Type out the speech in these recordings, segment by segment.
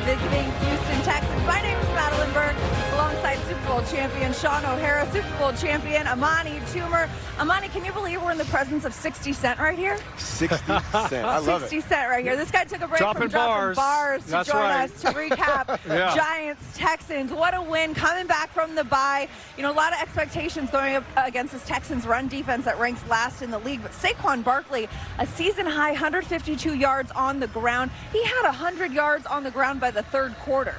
visiting Houston Texans. My name is Madelyn Burke, alongside Super Bowl champion Shaun, Super Bowl champion Amani, Toomer. Amani, can you believe we're in the presence of 60 Cent right here? 60 Cent. I love 60 Cent right here. This guy took a break from dropping bars to That's join right. us to recap Giants, Texans. What a win, coming back from the bye. You know, a lot of expectations going up against this Texans run defense that ranks last in the league. But Saquon Barkley, a season-high 152 yards on the ground. He had 100 yards on the ground by the third quarter.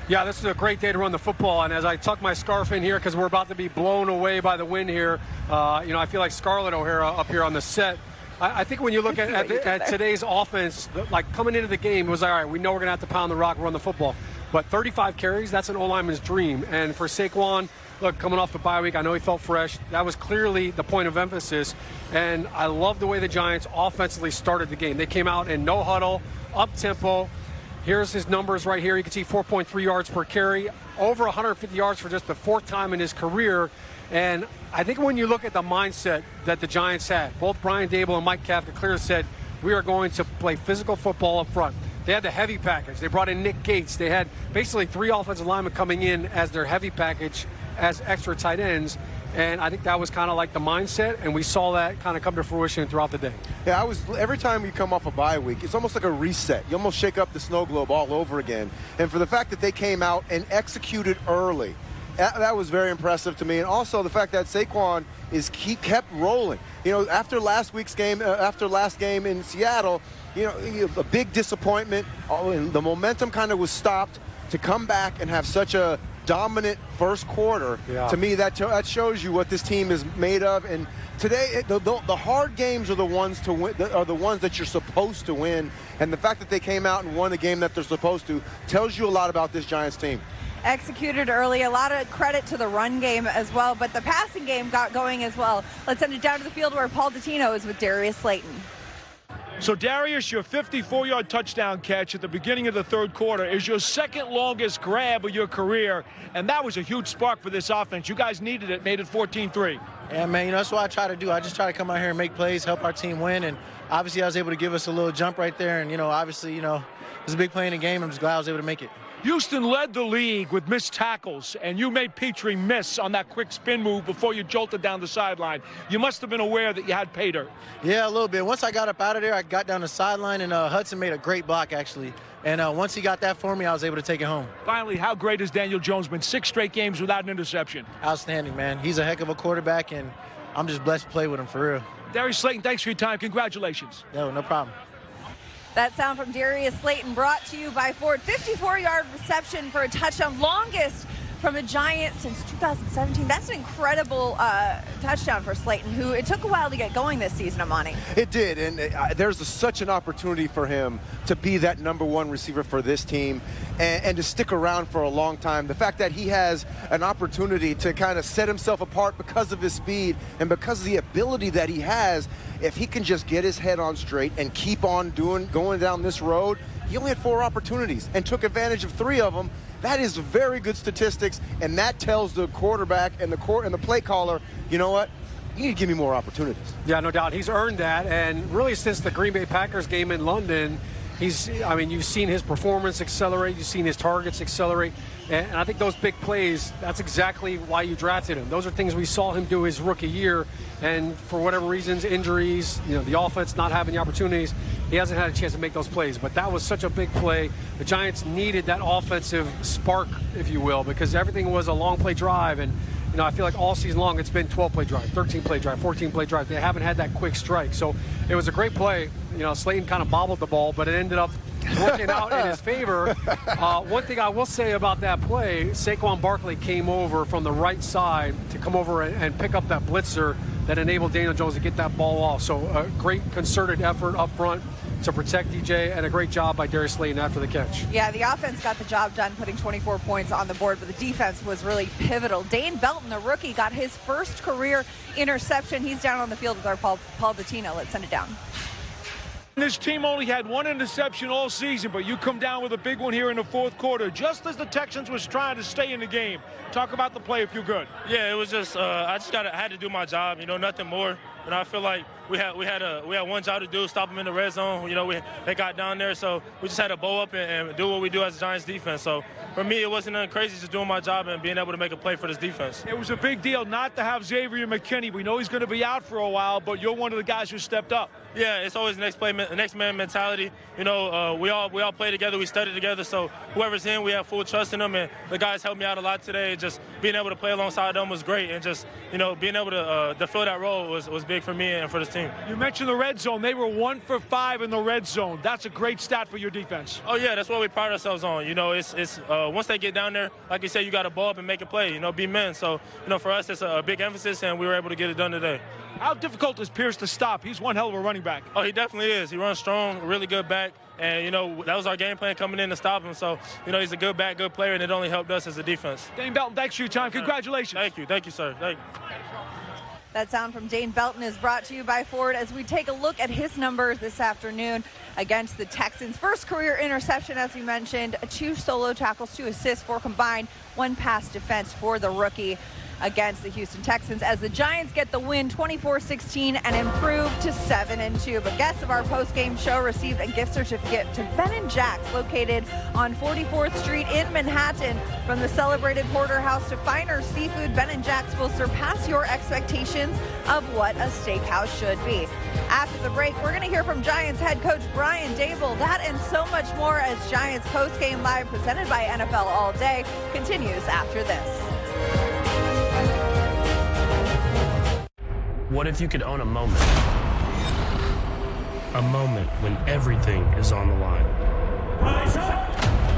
Yeah, this is a great day to run the football, and as I tuck my scarf in here because we're about to be blown away by the wind here, I feel like Scarlett O'Hara up here on the set. I think when you look at today's offense, like coming into the game, it was like, all right, we know we're going to have to pound the rock, run the football. But 35 carries, that's an O-lineman's dream. And for Saquon, look, coming off the bye week, I know he felt fresh. That was clearly the point of emphasis. And I love the way the Giants offensively started the game. They came out in no huddle, up-tempo. Here's his numbers right here. You can see 4.3 yards per carry, over 150 yards for just the fourth time in his career. And I think when you look at the mindset that the Giants had, both Brian Daboll and Mike Kafka clearly said, we are going to play physical football up front. They had the heavy package. They brought in Nick Gates. They had basically 3 offensive linemen coming in as their heavy package as extra tight ends. And I think that was kind of like the mindset, and we saw that kind of come to fruition throughout the day. Yeah, every time you come off a bye week, it's almost like a reset. You almost shake up the snow globe all over again. And for the fact that they came out and executed early, that was very impressive to me. And also the fact that Saquon kept rolling. You know, after last game in Seattle, a big disappointment. And the momentum kind of was stopped. To come back and have such a dominant first quarter, to me that shows you what this team is made of. And today the hard games are the ones to win, are the ones that you're supposed to win. And the fact that they came out and won the game that they're supposed to tells you a lot about this Giants team. Executed early, a lot of credit to the run game as well, but the passing game got going as well. Let's send it down to the field where Paul Dottino is with Darius Slayton. So, Darius, your 54-yard touchdown catch at the beginning of the third quarter is your second longest grab of your career, and that was a huge spark for this offense. You guys needed it, made it 14-3. Yeah, man, that's what I try to do. I just try to come out here and make plays, help our team win, and obviously I was able to give us a little jump right there, and, obviously, it was a big play in the game. I'm just glad I was able to make it. Houston led the league with missed tackles, and you made Petrie miss on that quick spin move before you jolted down the sideline. You must have been aware that you had pay dirt. Yeah, a little bit. Once I got up out of there, I got down the sideline, and Hudson made a great block, actually. And once he got that for me, I was able to take it home. Finally, how great has Daniel Jones been? 6 straight games without an interception. Outstanding, man. He's a heck of a quarterback, and I'm just blessed to play with him, for real. Darius Slayton, thanks for your time. Congratulations. No problem. That sound from Darius Slayton brought to you by Ford. 54-yard reception for a touchdown, longest from a Giant since 2017. That's an incredible touchdown for Slayton, who it took a while to get going this season, Amani. It did, and there's such an opportunity for him to be that #1 receiver for this team and to stick around for a long time. The fact that he has an opportunity to kind of set himself apart because of his speed and because of the ability that he has, if he can just get his head on straight and keep on going down this road. He only had 4 opportunities and took advantage of 3 of them. That is very good statistics, and that tells the quarterback and the play caller, you know what? You need to give me more opportunities. Yeah, no doubt. He's earned that, and really since the Green Bay Packers game in London, you've seen his performance accelerate, you've seen his targets accelerate, and I think those big plays, that's exactly why you drafted him. Those are things we saw him do his rookie year, and for whatever reasons, injuries, the offense not having the opportunities, he hasn't had a chance to make those plays. But that was such a big play. The Giants needed that offensive spark, if you will, because everything was a long play drive, and I feel like all season long it's been 12-play drive, 13-play drive, 14-play drive. They haven't had that quick strike. So it was a great play. Slayton kind of bobbled the ball, but it ended up working out in his favor. One thing I will say about that play, Saquon Barkley came over from the right side to come over and pick up that blitzer that enabled Daniel Jones to get that ball off. So a great concerted effort up front to protect DJ, and a great job by Darius Slayton after the catch. Yeah, the offense got the job done, putting 24 points on the board, but the defense was really pivotal. Belton, the rookie, got his first career interception. He's down on the field with our Paul Dottino. Let's send it down. This team only had 1 interception all season, but you come down with a big one here in the fourth quarter, just as the Texans was trying to stay in the game. Talk about the play if you're good. Yeah, it was just I had to do my job, nothing more. And I feel like we had one job to do, stop them in the red zone. You know, they got down there, so we just had to bow up and do what we do as a Giants defense. So for me, it wasn't nothing crazy, just doing my job and being able to make a play for this defense. It was a big deal not to have Xavier McKinney. We know he's going to be out for a while, but you're one of the guys who stepped up. Yeah, it's always the next man mentality. You know, we all play together, we study together, so whoever's in, we have full trust in them, and the guys helped me out a lot today. Just being able to play alongside them was great, and just, you know, being able to fill that role was big for me and for this team. You mentioned the red zone. They were 1 for 5 in the red zone. That's a great stat for your defense. Oh, yeah, that's what we pride ourselves on. You know, it's once they get down there, like you said, you got to ball up and make a play, you know, be men. So, you know, for us, it's a big emphasis, and we were able to get it done today. How difficult is Pierce to stop? He's one hell of a running back. Oh, he definitely is. He runs strong, really good back. And, you know, that was our game plan coming in to stop him. So, you know, he's a good back, good player, and it only helped us as a defense. Dane Belton, thanks for your time. Congratulations. Thank you. Thank you, sir. Thank you. That sound from Dane Belton is brought to you by Ford as we take a look at his numbers this afternoon against the Texans. First career interception, as we mentioned, 2 solo tackles, 2 assists, 4 combined, 1 pass defense for the rookie against the Houston Texans as the Giants get the win 24-16 and improve to 7-2. But guests of our post-game show received a gift certificate to Ben & Jack's located on 44th Street in Manhattan. From the celebrated porterhouse to finer seafood, Ben & Jack's will surpass your expectations of what a steakhouse should be. After the break, we're going to hear from Giants head coach Brian Daboll. That and so much more as Giants post-game live presented by NFL All Day continues after this. What if you could own a moment? A moment when everything is on the line.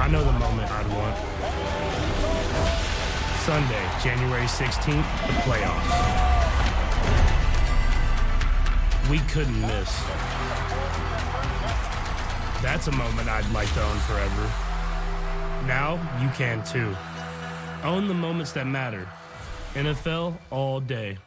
I know the moment I'd want. Sunday, January 16th, the playoffs. We couldn't miss. That's a moment I'd like to own forever. Now, you can too. Own the moments that matter. NFL all day.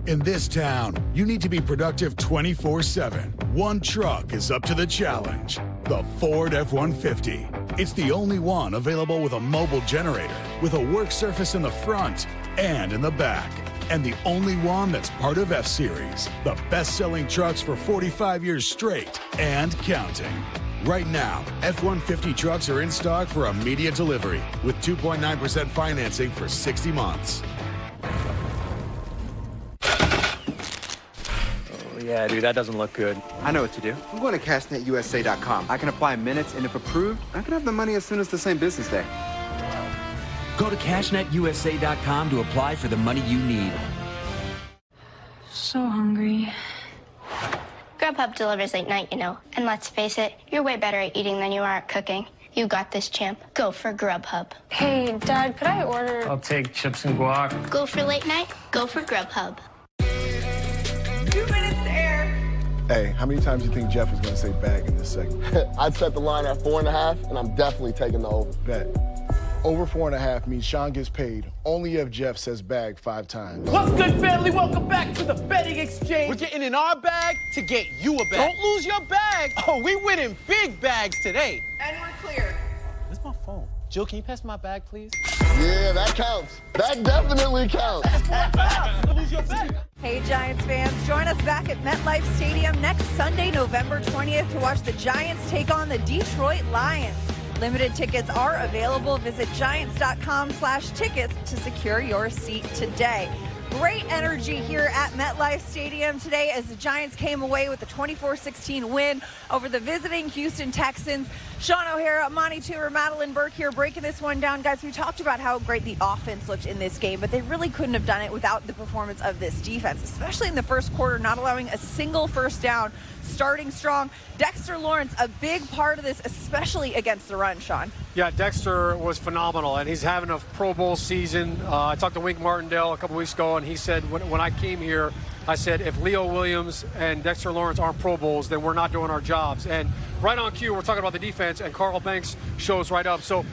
In this town, you need to be productive 24/7. One truck is up to the challenge. The Ford F-150. It's the only one available with a mobile generator, with a work surface in the front and in the back. And the only one that's part of F-Series, the best-selling trucks for 45 years straight and counting. Right now, F-150 trucks are in stock for immediate delivery with 2.9% financing for 60 months. Yeah, dude, that doesn't look good. I know what to do. I'm going to cashnetusa.com. I can apply in minutes, and if approved, I can have the money as soon as the same business day. Go to cashnetusa.com to apply for the money you need. So hungry. Grubhub delivers late night, you know. And let's face it, you're way better at eating than you are at cooking. You got this, champ. Go for Grubhub. Hey, Dad, could I order? I'll take chips and guac. Go for late night? Go for Grubhub. 2 minutes to air. Hey, how many times do you think Jeff is going to say bag in this segment? I'd set the line at 4.5, and I'm definitely taking the over. Bet. Over 4.5 means Shaun gets paid only if Jeff says bag 5 times. What's good, family? Welcome back to the betting exchange. We're getting in our bag to get you a bag. Don't lose your bag. Oh, we winning big bags today. And we're clear. Where's my phone? Jill, can you pass my bag, please? Yeah, that counts. That definitely counts. Lose your bag. Hey, Giants fans, join us back at MetLife Stadium next Sunday, November 20th to watch the Giants take on the Detroit Lions. Limited tickets are available. Visit giants.com/tickets to secure your seat today. Great energy here at MetLife Stadium today as the Giants came away with a 24-16 win over the visiting Houston Texans. Shaun O'Hara, Amani, Toomer, Madelyn, Burke here breaking this one down. Guys, we talked about how great the offense looked in this game, but they really couldn't have done it without the performance of this defense, especially in the first quarter, not allowing a single first down, starting strong. Dexter Lawrence, a big part of this, especially against the run, Shaun. Yeah, Dexter was phenomenal, and he's having a Pro Bowl season. I talked to Wink Martindale a couple weeks ago, and he said when I came here, I said, if Leo Williams and Dexter Lawrence aren't Pro Bowls, then we're not doing our jobs. And right on cue, we're talking about the defense, and Carl Banks shows right up. So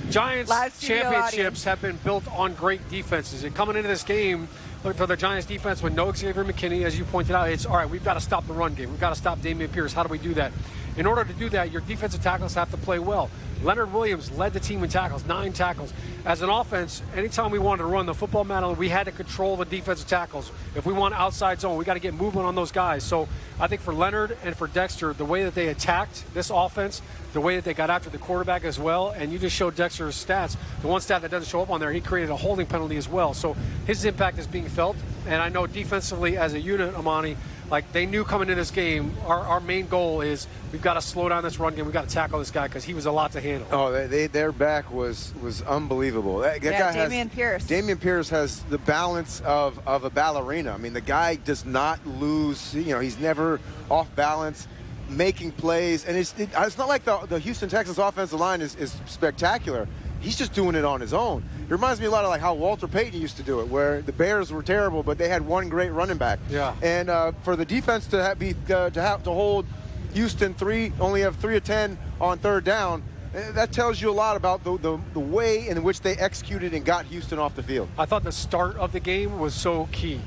Giants championships have been built on great defenses. And coming into this game, for the Giants defense with no Xavier McKinney, as you pointed out, it's all right, we've got to stop the run game. We've got to stop Dameon Pierce. How do we do that? In order to do that, your defensive tackles have to play well. Leonard Williams led the team in tackles, 9 tackles. As an offense, anytime we wanted to run the football, Madelyn, we had to control the defensive tackles. If we want outside zone, we got to get movement on those guys. So I think for Leonard and for Dexter, the way that they attacked this offense, the way that they got after the quarterback as well, and you just showed Dexter's stats. The one stat that doesn't show up on there, he created a holding penalty as well. So his impact is being felt. And I know defensively as a unit, Amani, like they knew coming in this game, our main goal is we've got to slow down this run game. We've got to tackle this guy because he was a lot to handle. Oh, their back was unbelievable. That guy Dameon Pierce has the balance of a ballerina. I mean, the guy does not lose. He's never off balance, making plays. And it's not like the Houston Texans offensive line is spectacular. He's just doing it on his own. It reminds me a lot of like how Walter Payton used to do it, where the Bears were terrible, but they had one great running back. Yeah. And for the defense to have to hold Houston only have 3 of 10 on third down, that tells you a lot about the way in which they executed and got Houston off the field. I thought the start of the game was so key.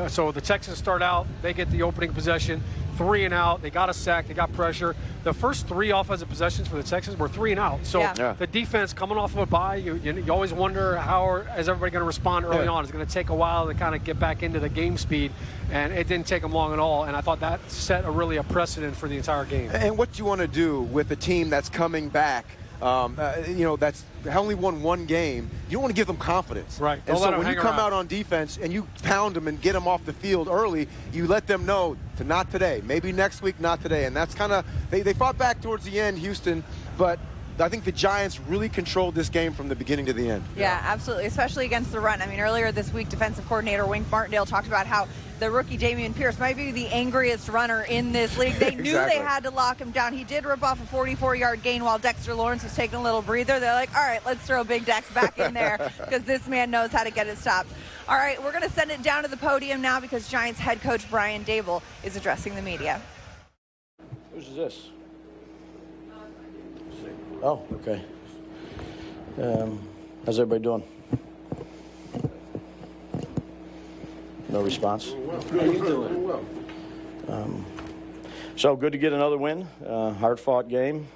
So the Texans start out, they get the opening possession, 3 and out. They got a sack, they got pressure. The first 3 offensive possessions for the Texans were 3 and out. So the defense coming off of a bye, you always wonder how is everybody going to respond early on. It's going to take a while to kind of get back into the game speed, and it didn't take them long at all. And I thought that set a precedent for the entire game. And what you want to do with a team that's coming back, that's only won 1 game, you don't want to give them confidence. Right. And so when you come out on defense and you pound them and get them off the field early, you let them know to not today, maybe next week, not today. And that's kind of, they fought back towards the end, Houston, but I think the Giants really controlled this game from the beginning to the end. Yeah, absolutely, especially against the run. I mean, earlier this week, defensive coordinator Wink Martindale talked about how the rookie Dameon Pierce might be the angriest runner in this league. They knew they had to lock him down. He did rip off a 44-yard gain while Dexter Lawrence was taking a little breather. They're like, all right, let's throw Big Dex back in there because this man knows how to get it stopped. All right, we're going to send it down to the podium now because Giants head coach Brian Daboll is addressing the media. Who's this? Oh, okay. How's everybody doing? No response? How are you doing? So good to get another win. Hard-fought game.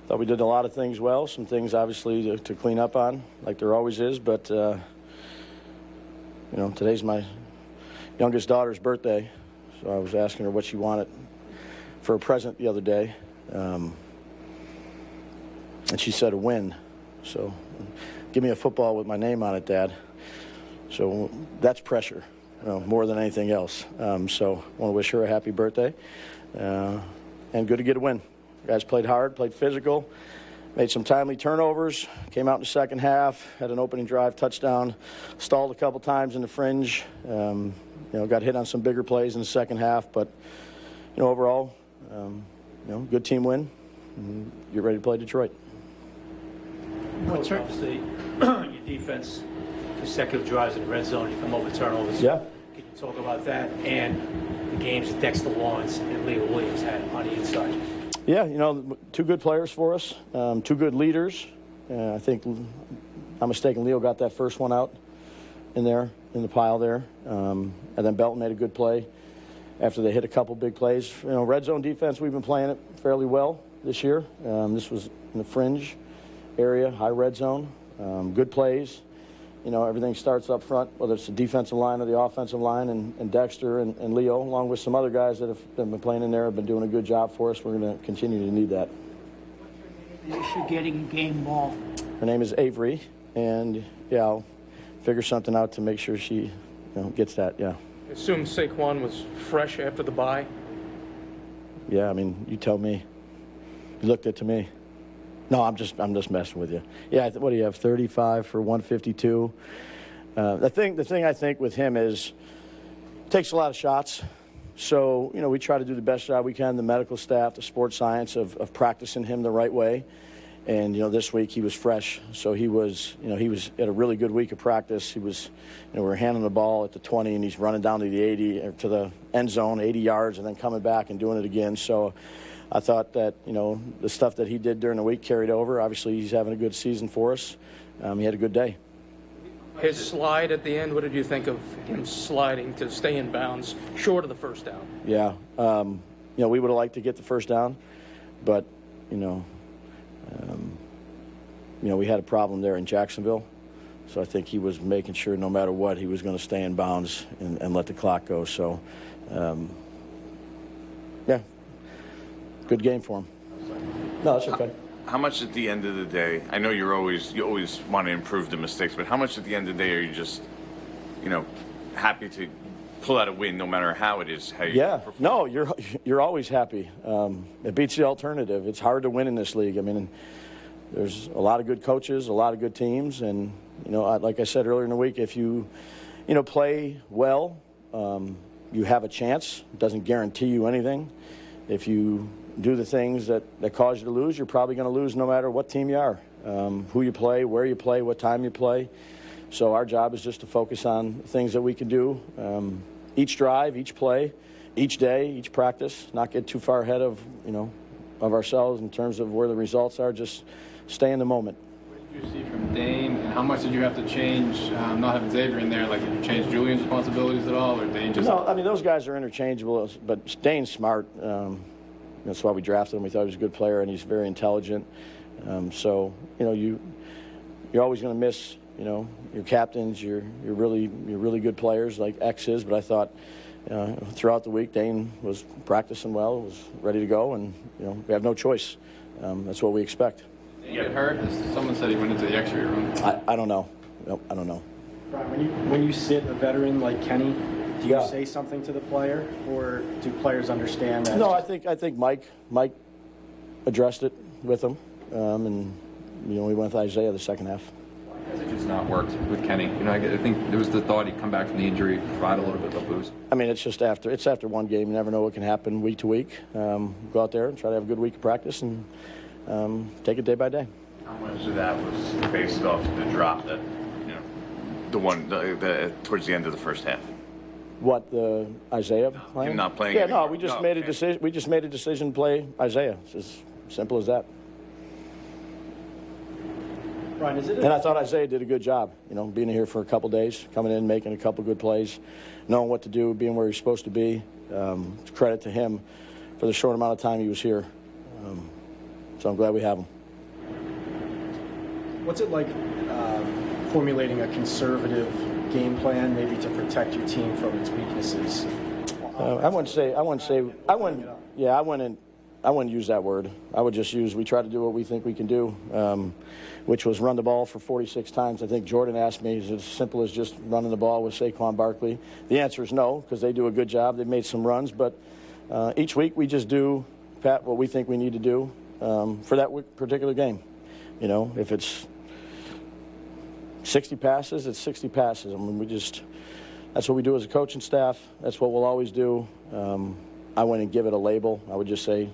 Thought we did a lot of things well. Some things, obviously, to clean up on, like there always is. But, today's my youngest daughter's birthday. So I was asking her what she wanted for a present the other day. And she said a win. So give me a football with my name on it, Dad. So that's pressure, more than anything else. So I want to wish her a happy birthday. And good to get a win. You guys played hard, played physical, made some timely turnovers, came out in the second half, had an opening drive touchdown, stalled a couple times in the fringe, got hit on some bigger plays in the second half. But, overall, good team win. And you're ready to play Detroit. Coach, obviously, your defense, consecutive drives in the red zone, you come over turnovers. Yeah. Can you talk about that and the games that Dexter Lawrence and Leo Williams had on the inside? Yeah, 2 good players for us, 2 good leaders. I think, I'm mistaken, Leo got that first one out in the pile there. And then Belton made a good play after they hit a couple big plays. Red zone defense, we've been playing it fairly well this year. This was in the fringe area, high red zone, good plays. Everything starts up front, whether it's the defensive line or the offensive line, and Dexter and Leo, along with some other guys that have been playing in there, have been doing a good job for us. We're going to continue to need that. The issue getting a game ball. Her name is Avery, and I'll figure something out to make sure she gets that, I assume Saquon was fresh after the bye? Yeah, you tell me. You looked it to me. No, I'm just messing with you. Yeah, what do you have? 35 for 152. The thing I think with him is takes a lot of shots. So we try to do the best job we can. The medical staff, the sports science of practicing him the right way. And this week he was fresh, so he was at a really good week of practice. He was, we were handing the ball at the 20, and he's running down to the 80 to the end zone, 80 yards, and then coming back and doing it again. So I thought that, the stuff that he did during the week carried over. Obviously, he's having a good season for us. He had a good day. His slide at the end, what did you think of him sliding to stay in bounds short of the first down? Yeah. We would have liked to get the first down, but, We had a problem there in Jacksonville. So I think he was making sure no matter what, he was going to stay in bounds and let the clock go. So, yeah, good game for him. No, that's okay. How much at the end of the day, I know you always want to improve the mistakes, but how much at the end of the day are you just, happy to pull out a win no matter how it is? No, you're always happy. It beats the alternative. It's hard to win in this league. I mean, there's a lot of good coaches, a lot of good teams, and like I said earlier in the week, if you play well, you have a chance. It doesn't guarantee you anything. If you do the things that cause you to lose, you're probably going to lose no matter what team you are, who you play, where you play, what time you play. So our job is just to focus on things that we can do each drive, each play, each day, each practice, not get too far ahead of ourselves in terms of where the results are, just stay in the moment. What did you see from Dane, and how much did you have to change, not having Xavier in there? Like, did you change Julian's responsibilities at all, or Dane just... No, I mean, those guys are interchangeable, but Dane's smart. That's why we drafted him. We thought he was a good player, and he's very intelligent. So, you're always going to miss, your captains, your really good players like X is, but I thought throughout the week, Dane was practicing well, was ready to go, and, we have no choice. That's what we expect. Did he get hurt? Someone said he went into the X-ray room. I don't know. Nope, I don't know. Brian, when you sit a veteran like Kenny, do you say something to the player, or do players understand that? No, I think Mike addressed it with him, and we went with Isaiah the second half. Why has it just not worked with Kenny? I think there was the thought he'd come back from the injury, provide a little bit of a boost. I mean, it's after one game. You never know what can happen week to week. Go out there and try to have a good week of practice and take it day by day. How much of that was based off the drop that, the one towards the end of the first half? What, the Isaiah playing? Him not playing? Yeah, anymore. no, we just made a decision. We just made a decision to play Isaiah. It's as simple as that. Brian, is it? And I thought Isaiah did a good job. Being here for a couple days, coming in, making a couple good plays, knowing what to do, being where he's supposed to be. It's credit to him for the short amount of time he was here. So I'm glad we have him. What's it like formulating a conservative game plan, maybe to protect your team from its weaknesses? I wouldn't use that word. I would just use, we try to do what we think we can do, which was run the ball for 46 times. I think Jordan asked me, is it as simple as just running the ball with Saquon Barkley? The answer is no, because they do a good job. They've made some runs, but each week we just do, Pat, what we think we need to do for that particular game. If it's 60 passes, it's 60 passes. I mean, that's what we do as a coaching staff. That's what we'll always do. I wouldn't give it a label. I would just say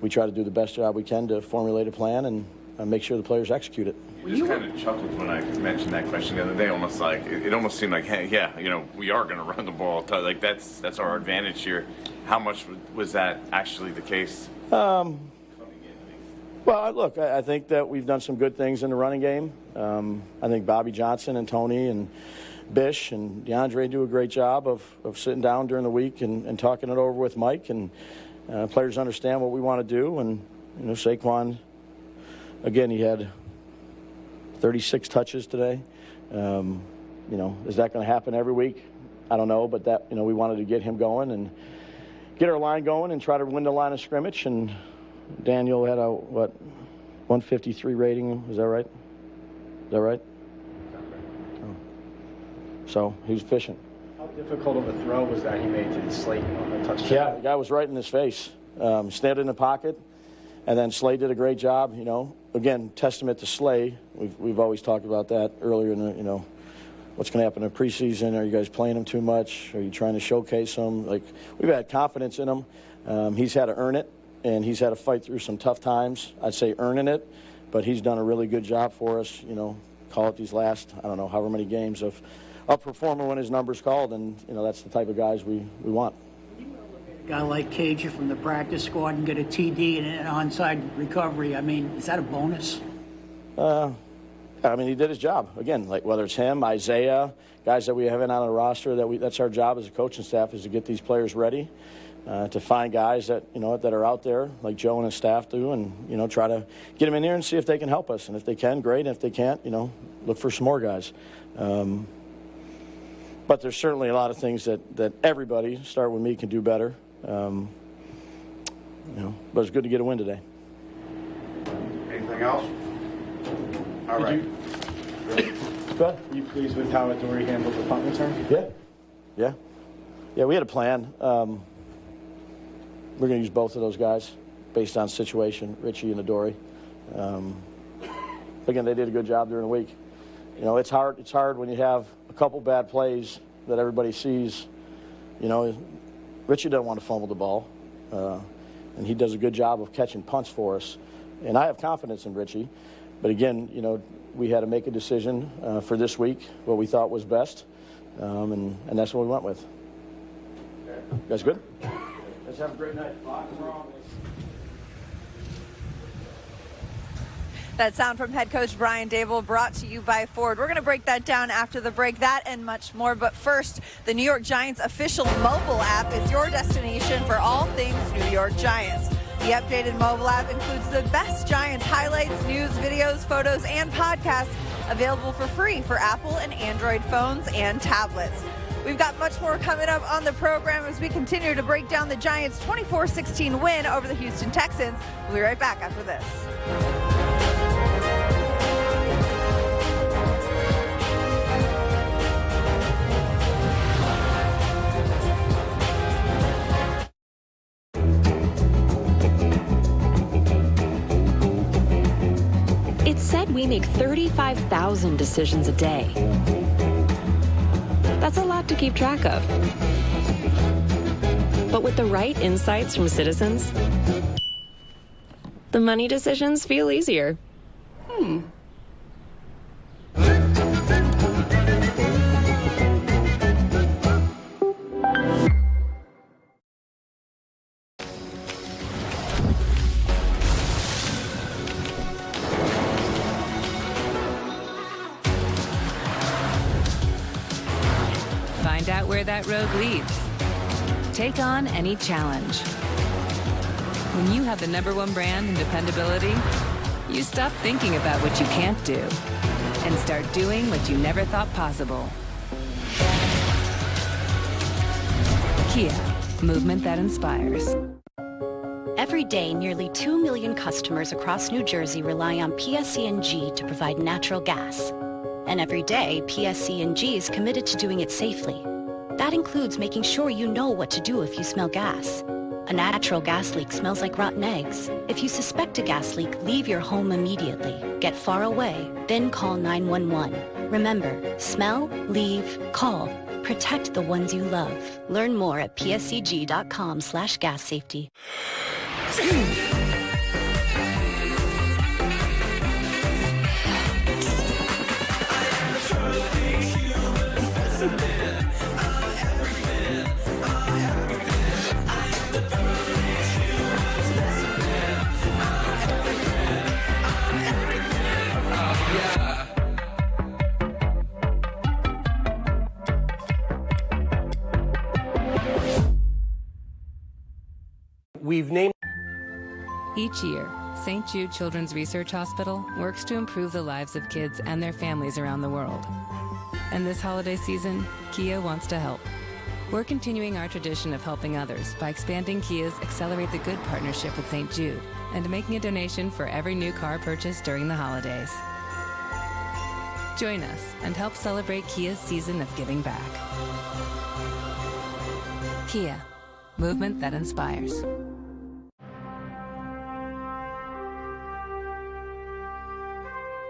we try to do the best job we can to formulate a plan and make sure the players execute it. We just kind of chuckled when I mentioned that question the other day. Almost like it almost seemed like, hey, yeah, we are going to run the ball. Like that's our advantage here. How much was that actually the case? Well, look, I think that we've done some good things in the running game. I think Bobby Johnson and Tony and Bish and DeAndre do a great job of sitting down during the week and talking it over with Mike, and players understand what we want to do. And, Saquon, again, he had 36 touches today. Is that going to happen every week? I don't know, but that, we wanted to get him going and get our line going and try to win the line of scrimmage. And Daniel had a 153 rating. Is that right? Oh. So he was efficient. How difficult of a throw was that he made to Slayton on the touchdown? Yeah, the guy was right in his face. Snapped in the pocket, and then Slay did a great job. Again, testament to Slay. We've always talked about that earlier in the what's going to happen in preseason. Are you guys playing him too much? Are you trying to showcase him? Like, we've had confidence in him. He's had to earn it. And he's had to fight through some tough times. I'd say earning it, but he's done a really good job for us. Call it these last, I don't know, however many games of performing when his number's called, and that's the type of guys we want. A guy like Cager from the practice squad and get a TD and an onside recovery. I mean, is that a bonus? He did his job. Again, like whether it's him, Isaiah, guys that we haven't on the roster, that's our job as a coaching staff, is to get these players ready. to find guys that, that are out there like Joe and his staff do, and, try to get them in there and see if they can help us. And if they can, great. And if they can't, look for some more guys. But there's certainly a lot of things that everybody, start with me, can do better. But it's good to get a win today. Anything else? All right. Were you pleased with how Adoree handled the punt return? Yeah, we had a plan. We're going to use both of those guys based on situation, Richie and Adoree. Again, they did a good job during the week. It's hard when you have a couple bad plays that everybody sees. Richie doesn't want to fumble the ball, and he does a good job of catching punts for us. And I have confidence in Richie. But again, we had to make a decision for this week, what we thought was best, and that's what we went with. You guys good? Let's have a great night. That sound from head coach Brian Daboll, brought to you by Ford. We're going to break that down after the break, that and much more. But first, the New York Giants official mobile app is your destination for all things New York Giants. The updated mobile app includes the best Giants highlights, news, videos, photos, and podcasts, available for free for Apple and Android phones and tablets. We've got much more coming up on the program as we continue to break down the Giants' 24-16 win over the Houston Texans. We'll be right back after this. It's said we make 35,000 decisions a day. That's a lot to keep track of. But with the right insights from citizens, the money decisions feel easier. Find out where that road leads. Take on any challenge. When you have the #1 brand in dependability, you stop thinking about what you can't do and start doing what you never thought possible. Kia, movement that inspires. Every day, nearly 2 million customers across New Jersey rely on PSE&G to provide natural gas. And every day, PSE&G is committed to doing it safely. That includes making sure you know what to do if you smell gas. A natural gas leak smells like rotten eggs. If you suspect a gas leak, leave your home immediately. Get far away, then call 911. Remember, smell, leave, call. Protect the ones you love. Learn more at pseg.com/gas safety. We've named. Each year, St. Jude Children's Research Hospital works to improve the lives of kids and their families around the world. And this holiday season, Kia wants to help. We're continuing our tradition of helping others by expanding Kia's Accelerate the Good partnership with St. Jude and making a donation for every new car purchased during the holidays. Join us and help celebrate Kia's season of giving back. Kia, movement that inspires.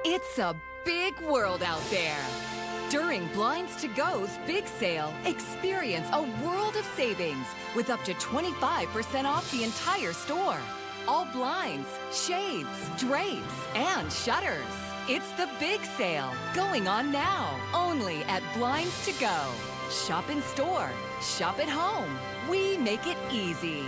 It's a big world out there. During Blinds to Go's big sale, experience a world of savings with up to 25% off the entire store. All blinds, shades, drapes, and shutters. It's the big sale going on now, only at Blinds to Go. Shop in store, shop at home. We make it easy.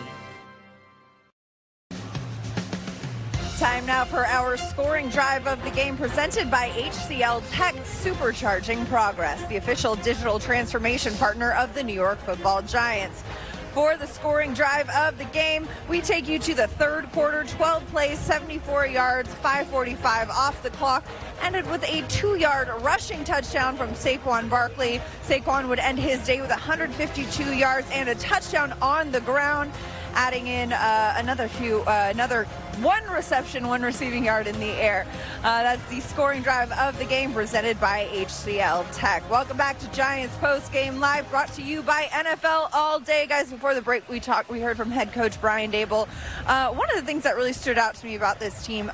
Time now for our scoring drive of the game, presented by HCL Tech, supercharging progress, the official digital transformation partner of the New York Football Giants. for the scoring drive of the game. We take you to the third quarter, 12 plays, 74 yards, 5:45 off the clock. Ended with a 2-yard rushing touchdown from Saquon Barkley. Saquon would end his day with 152 yards and a touchdown on the ground, adding in another 1 reception, 1 receiving yard in the air. That's the scoring drive of the game presented by HCL Tech. Welcome back to Giants Postgame Live, brought to you by NFL All Day. Guys, before the break, we heard from head coach Brian Daboll. One of the things that really stood out to me about this team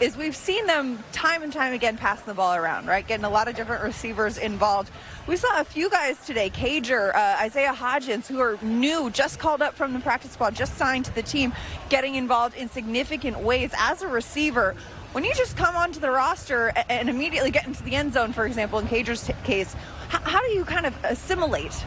is we've seen them time and time again passing the ball around, right? Getting a lot of different receivers involved. We saw a few guys today, Cager, Isaiah Hodgins, who are new, just called up from the practice squad, just signed to the team, getting involved in significant ways as a receiver. When you just come onto the roster and immediately get into the end zone, for example, in Cager's case, how do you kind of assimilate?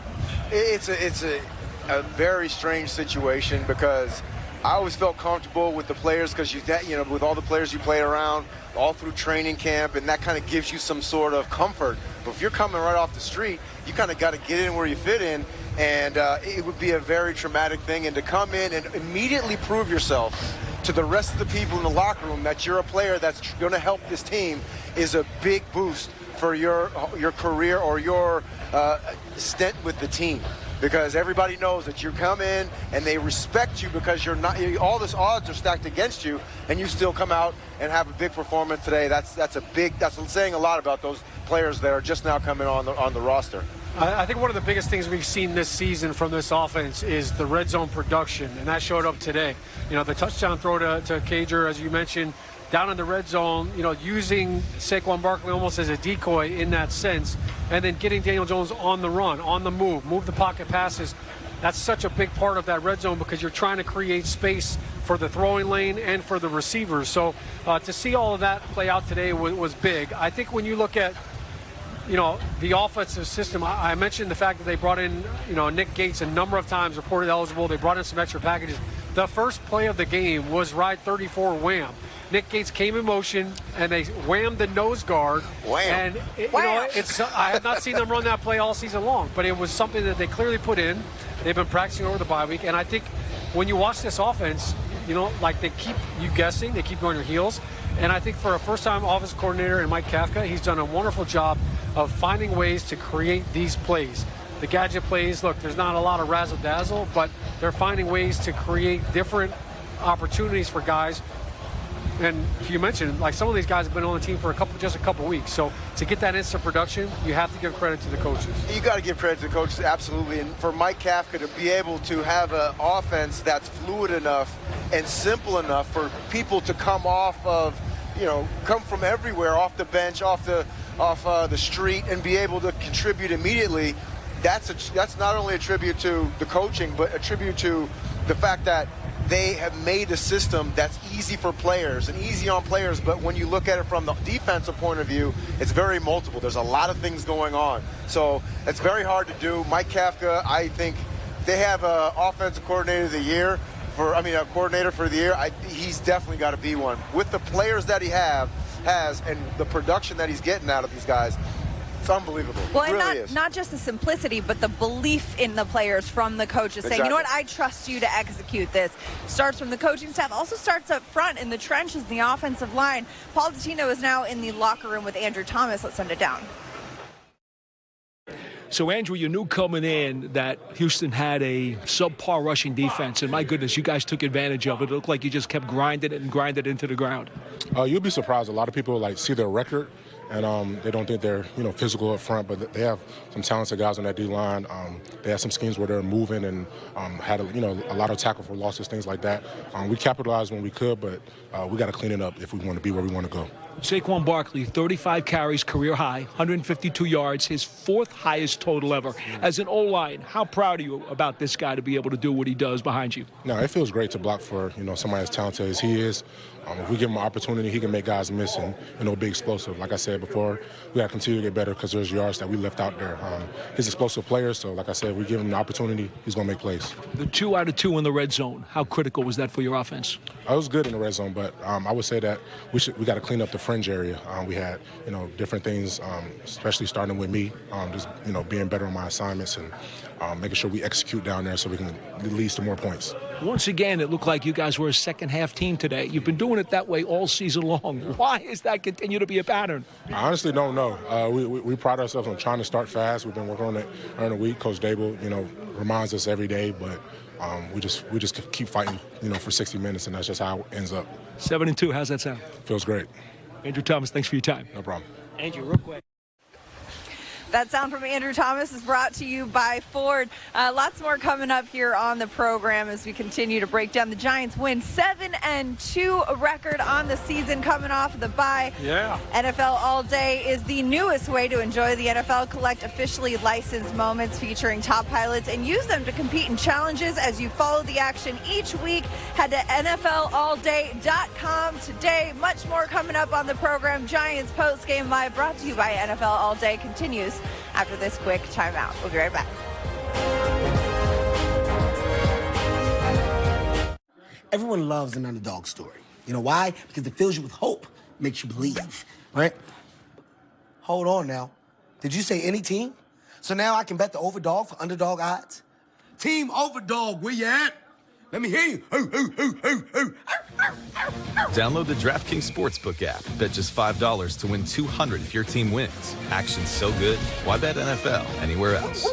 It's a very strange situation because I always felt comfortable with the players because with all the players you play around all through training camp, and that kind of gives you some sort of comfort. But if you're coming right off the street, you kind of got to get in where you fit in, and it would be a very traumatic thing. And to come in and immediately prove yourself to the rest of the people in the locker room that you're a player that's going to help this team is a big boost for your career or your stint with the team. Because everybody knows that you come in and they respect you because you're not, all this odds are stacked against you, and you still come out and have a big performance today. That's saying a lot about those players that are just now coming on the roster. I think one of the biggest things we've seen this season from this offense is the red zone production, and that showed up today. The touchdown throw to Cager, as you mentioned, down in the red zone, using Saquon Barkley almost as a decoy in that sense, and then getting Daniel Jones on the run, on the move the pocket passes. That's such a big part of that red zone because you're trying to create space for the throwing lane and for the receivers. So to see all of that play out today was big. I think when you look at the offensive system, I mentioned the fact that they brought in, Nick Gates a number of times, reported eligible. They brought in some extra packages. The first play of the game was ride 34 wham. Nick Gates came in motion, and they whammed the nose guard. Wham. And, I have not seen them run that play all season long, but it was something that they clearly put in. They've been practicing over the bye week, and I think when you watch this offense, they keep you guessing, they keep going your heels. And I think for a first-time offensive coordinator in Mike Kafka, he's done a wonderful job of finding ways to create these plays. The gadget plays, look, there's not a lot of razzle-dazzle, but they're finding ways to create different opportunities for guys. And you mentioned, some of these guys have been on the team for just a couple weeks. So to get that instant production, you have to give credit to the coaches. You got to give credit to the coaches, absolutely. And for Mike Kafka to be able to have an offense that's fluid enough and simple enough for people to come off of, come from everywhere, off the bench, off the street, and be able to contribute immediately. That's not only a tribute to the coaching, but a tribute to the fact that they have made a system that's easy for players and easy on players, but when you look at it from the defensive point of view, it's very multiple. There's a lot of things going on. So it's very hard to do. Mike Kafka, I think they have an offensive coordinator of the year, a coordinator for the year. He's definitely got to be one. With the players that he has and the production that he's getting out of these guys, it's unbelievable. Well, it really is. Not just the simplicity, but the belief in the players from the coaches saying, you know what, I trust you to execute this. Starts from the coaching staff, also starts up front in the trenches in the offensive line. Paul Dottino is now in the locker room with Andrew Thomas. Let's send it down. So, Andrew, you knew coming in that Houston had a subpar rushing defense, and my goodness, you guys took advantage of it. It looked like you just kept grinding it and grinding it into the ground. You'll be surprised. A lot of people see their record, and they don't think they're physical up front, but they have some talented guys on that D-line. They have some schemes where they're moving and had a lot of tackle for losses, things like that. We capitalized when we could, but we got to clean it up if we want to be where we want to go. Saquon Barkley, 35 carries, career high, 152 yards, his 4th highest total ever. As an O-line, how proud are you about this guy to be able to do what he does behind you? No, it feels great to block for somebody as talented as he is. If we give him an opportunity, he can make guys miss and be explosive. Like I said, said before, we got to continue to get better because there's yards that we left out there. He's an explosive player, so like I said, we give him the opportunity, he's going to make plays. The 2 out of 2 in the red zone, how critical was that for your offense? I was good in the red zone, but I would say that we got to clean up the fringe area. We had, different things, especially starting with me, just, being better on my assignments and making sure we execute down there so we can lead to more points. Once again, it looked like you guys were a second-half team today. You've been doing it that way all season long. Why is that continue to be a pattern? I honestly don't know. We pride ourselves on trying to start fast. We've been working on it during the week. Coach Daboll, reminds us every day, but we just keep fighting, for 60 minutes, and that's just how it ends up. 7-2, how's that sound? Feels great. Andrew Thomas, thanks for your time. No problem. Andrew, real quick. That sound from Andrew Thomas is brought to you by Ford. Lots more coming up here on the program as we continue to break down. The Giants win 7-2 record on the season coming off of the bye. Yeah. NFL All Day is the newest way to enjoy the NFL. Collect officially licensed moments featuring top pilots and use them to compete in challenges as you follow the action each week. Head to NFLAllDay.com today. Much more coming up on the program. Giants Postgame Live brought to you by NFL All Day continues after this quick timeout. We'll be right back. Everyone loves an underdog story. You know why? Because it fills you with hope, makes you believe, right? Hold on now. Did you say any team? So now I can bet the overdog for underdog odds? Team Overdog, where you at? Let me hear you. Download the DraftKings Sportsbook app. Bet just $5 to win $200 if your team wins. Action's so good, why bet NFL anywhere else?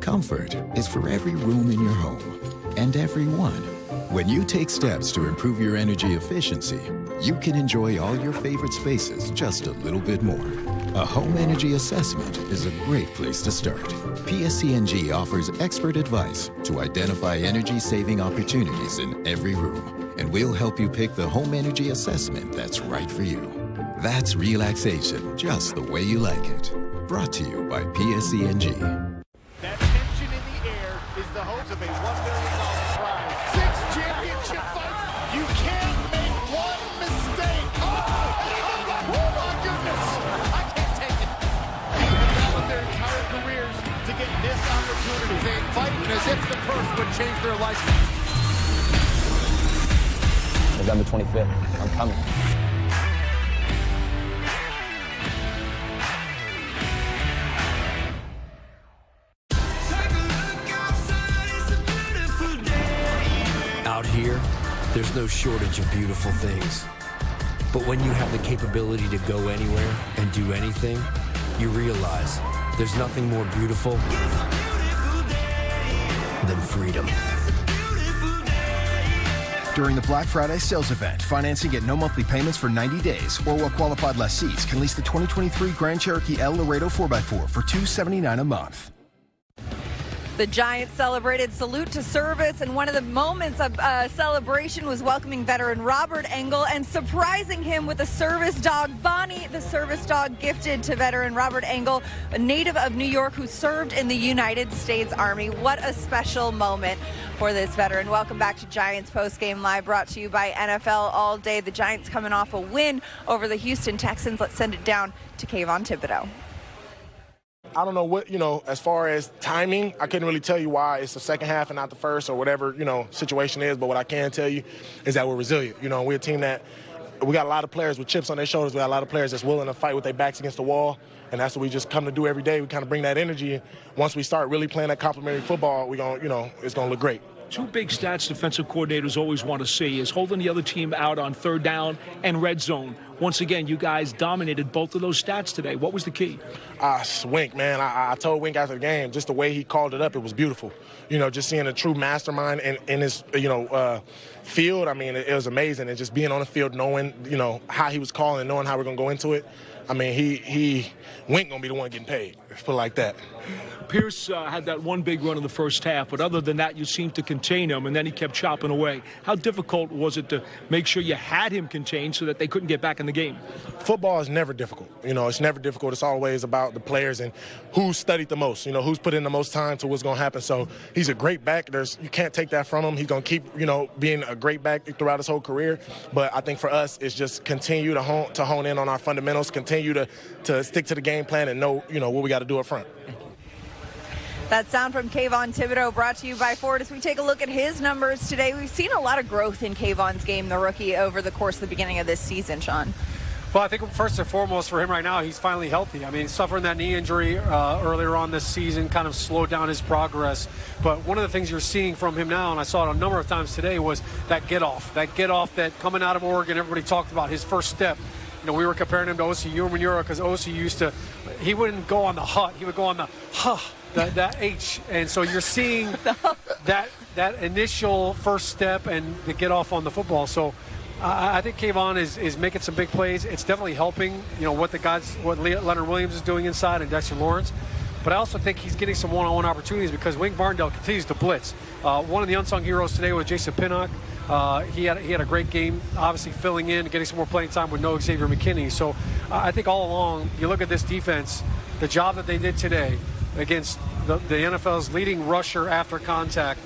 Comfort is for every room in your home and everyone. When you take steps to improve your energy efficiency, you can enjoy all your favorite spaces just a little bit more. A home energy assessment is a great place to start. PSC&G offers expert advice to identify energy-saving opportunities in every room, and we'll help you pick the home energy assessment that's right for you. That's relaxation, just the way you like it. Brought to you by PSC&G. That tension in the air is the hopes of a $1 million prize. 6 championship fights. You can't make one mistake. Oh my goodness. I can't take it. They have battled their entire careers to get this opportunity. They fighting as if the first would change their life. November 25th. I'm coming. Out here, there's no shortage of beautiful things. But when you have the capability to go anywhere and do anything, you realize there's nothing more beautiful than freedom. During the Black Friday sales event, financing at no monthly payments for 90 days or while qualified lessees can lease the 2023 Grand Cherokee L Laredo 4x4 for $279 a month. The Giants celebrated salute to service, and one of the moments of celebration was welcoming veteran Robert Engel and surprising him with a service dog. Bonnie, the service dog gifted to veteran Robert Engel, a native of New York who served in the United States Army. What a special moment for this veteran. Welcome back to Giants Postgame Live, brought to you by NFL All Day. The Giants coming off a win over the Houston Texans. Let's send it down to Kayvon Thibodeaux. I don't know what, as far as timing, I couldn't really tell you why it's the second half and not the first or whatever, situation is. But what I can tell you is that we're resilient. We're a team that we got a lot of players with chips on their shoulders. We got a lot of players that's willing to fight with their backs against the wall. And that's what we just come to do every day. We kind of bring that energy. Once we start really playing that complementary football, it's going to look great. Two big stats defensive coordinators always want to see is holding the other team out on third down and red zone. Once again, you guys dominated both of those stats today. What was the key? Wink, man. I told Wink after the game, just the way he called it up, it was beautiful. Just seeing a true mastermind in his, field. I mean, it was amazing. And just being on the field, knowing, how he was calling, knowing how we're going to go into it. I mean, Wink going to be the one getting paid. put it like that. Pierce had that one big run in the first half, but other than that, you seemed to contain him, and then he kept chopping away. How difficult was it to make sure you had him contained so that they couldn't get back in the game? Football is never difficult. It's never difficult. It's always about the players and who studied the most, who's put in the most time to what's going to happen. So he's a great back. You can't take that from him. He's going to keep, being a great back throughout his whole career. But I think for us, it's just continue to hone in on our fundamentals, continue to stick to the game plan and know, what we got to do up front. That sound from Kayvon Thibodeaux brought to you by Ford. As we take a look at his numbers today, we've seen a lot of growth in Kayvon's game, the rookie, over the course of the beginning of this season, Shaun. Well, I think first and foremost for him right now, he's finally healthy. I mean, suffering that knee injury earlier on this season kind of slowed down his progress. But one of the things you're seeing from him now, and I saw it a number of times today, was that get off that coming out of Oregon, everybody talked about his first step. We were comparing him to Osi Umenyiora because Osi he wouldn't go on the hut, he would go on the huh. That H, and so you're seeing that initial first step and the get off on the football. So I think Kayvon is making some big plays. It's definitely helping, what Leonard Williams is doing inside and Dexter Lawrence. But I also think he's getting some one-on-one opportunities because Wink Martindale continues to blitz. One of the unsung heroes today was Jason Pinnock. He had a great game, obviously filling in, getting some more playing time with no Xavier McKinney. So I think all along, you look at this defense, the job that they did today against the NFL's leading rusher after contact.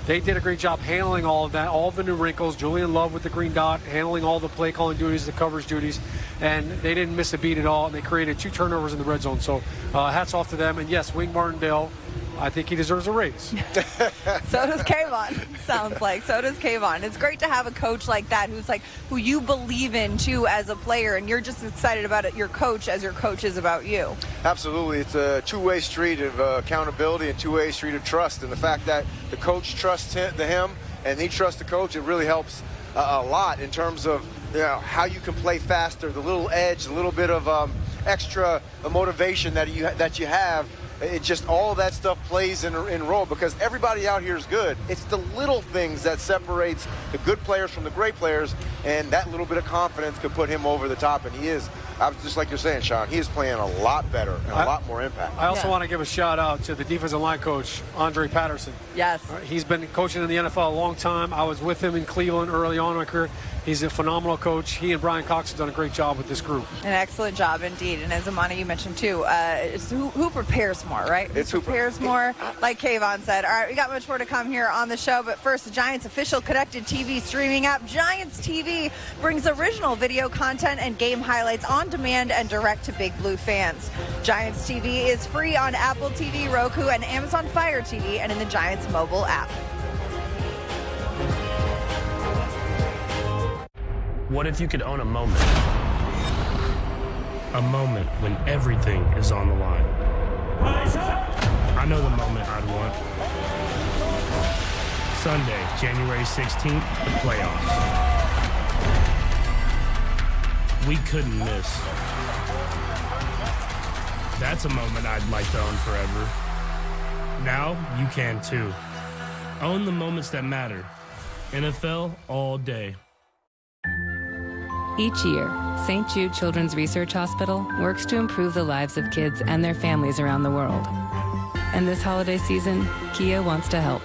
They did a great job handling all of that, all of the new wrinkles. Julian Love with the green dot, handling all the play calling duties, the coverage duties, and they didn't miss a beat at all, and they created 2 turnovers in the red zone. So hats off to them. And yes, Wink Martindale, I think he deserves a raise. So does Kayvon, sounds like. So does Kayvon. It's great to have a coach like that who you believe in, too, as a player, and you're just excited about it, your coach, as your coach is about you. Absolutely. It's a two-way street of accountability and two-way street of trust. And the fact that the coach trusts him and he trusts the coach, it really helps a lot in terms of how you can play faster, the little edge, the little bit of extra motivation that you have. It just, all that stuff plays in role because everybody out here is good. It's the little things that separates the good players from the great players, and that little bit of confidence could put him over the top, and he is. Just like you're saying, Shaun, he is playing a lot better and a lot more impact. I also want to give a shout out to the defensive line coach, Andre Patterson. Yes. He's been coaching in the NFL a long time. I was with him in Cleveland early on in my career. He's a phenomenal coach. He and Brian Cox have done a great job with this group. An excellent job indeed. And as Amani, you mentioned too, it's who prepares more, right? It's who prepares more, like Kayvon said. All right, we got much more to come here on the show. But first, the Giants' official connected TV streaming app, Giants TV, brings original video content and game highlights on demand and direct to Big Blue fans. Giants TV is free on Apple TV, Roku, and Amazon Fire TV, and in the Giants mobile app. What if you could own a moment? A moment when everything is on the line. I know the moment I'd want. Sunday, January 16th, the playoffs. We couldn't miss. That's a moment I'd like to own forever. Now, you can too. Own the moments that matter. NFL all day. Each year, St. Jude Children's Research Hospital works to improve the lives of kids and their families around the world. And this holiday season, Kia wants to help.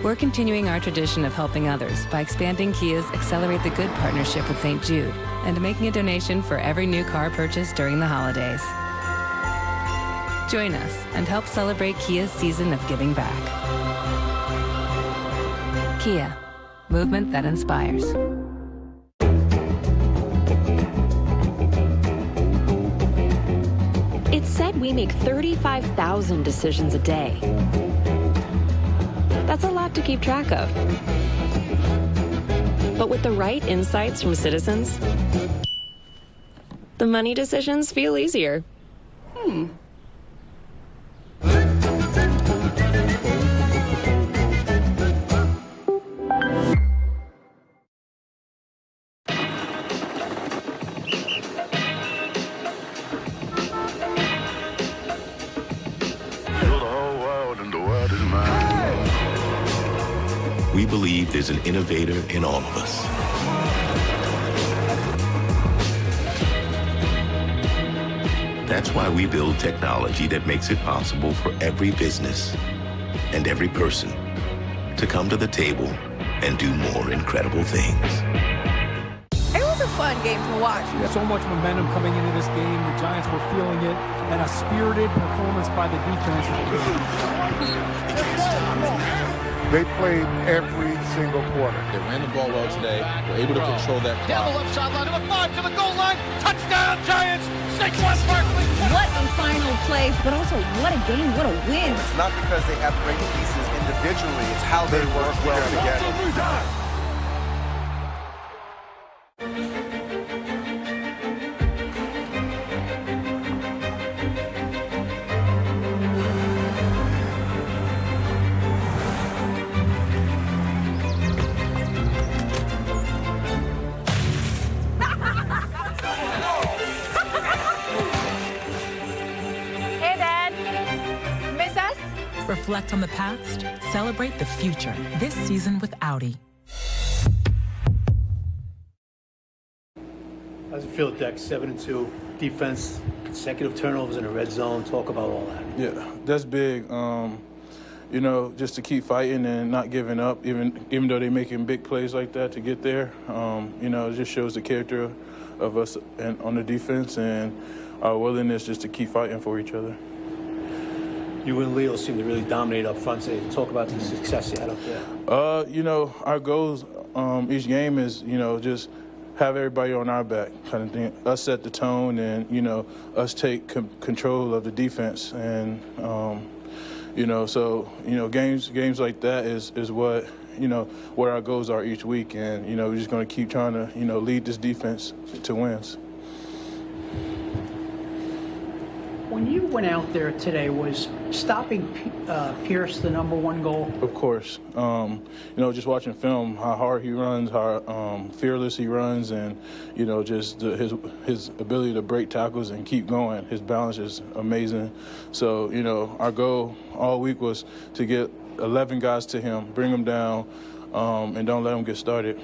We're continuing our tradition of helping others by expanding Kia's Accelerate the Good partnership with St. Jude and making a donation for every new car purchased during the holidays. Join us and help celebrate Kia's season of giving back. Kia, movement that inspires. It's said we make 35,000 decisions a day. That's a lot to keep track of. But with the right insights from citizens, the money decisions feel easier. We believe there's an innovator in all of us. That That's why we build technology that makes it possible for every business and every person to come to the table and do more incredible things. It was a fun game to watch. So much momentum coming into this game. The Giants were feeling it, and a spirited performance by the defense. They played every single quarter. They ran the ball well today. Were able to control that clock. Down the left sideline, to the 5, to the goal line. Touchdown, Giants! Saquon Barkley. What a final play, but also what a game, what a win. It's not because they have great pieces individually, it's how they work well together. Reflect on the past, celebrate the future. This season with Audi. How does it feel, Dex? 7-2 defense, consecutive turnovers in the red zone. Talk about all that. Yeah, that's big. You know, just to keep fighting and not giving up, even though they're making big plays like that to get there. You know, it just shows the character of us and on the defense and our willingness just to keep fighting for each other. You and Leo seem to really dominate up front today. Talk about the success you had up there. You know, our goals each game is, you know, just have everybody on our back kind of thing. Us set the tone and, you know, us take control of the defense. And, you know, so, you know, games like that is what, you know, what our goals are each week. And, you know, we're just going to keep trying to, you know, lead this defense to wins. When you went out there today, was stopping Pierce the #1 goal? Of course. You know, just watching film, how hard he runs, how fearless he runs, and, you know, just his ability to break tackles and keep going. His balance is amazing. So, you know, our goal all week was to get 11 guys to him, bring him down, and don't let him get started.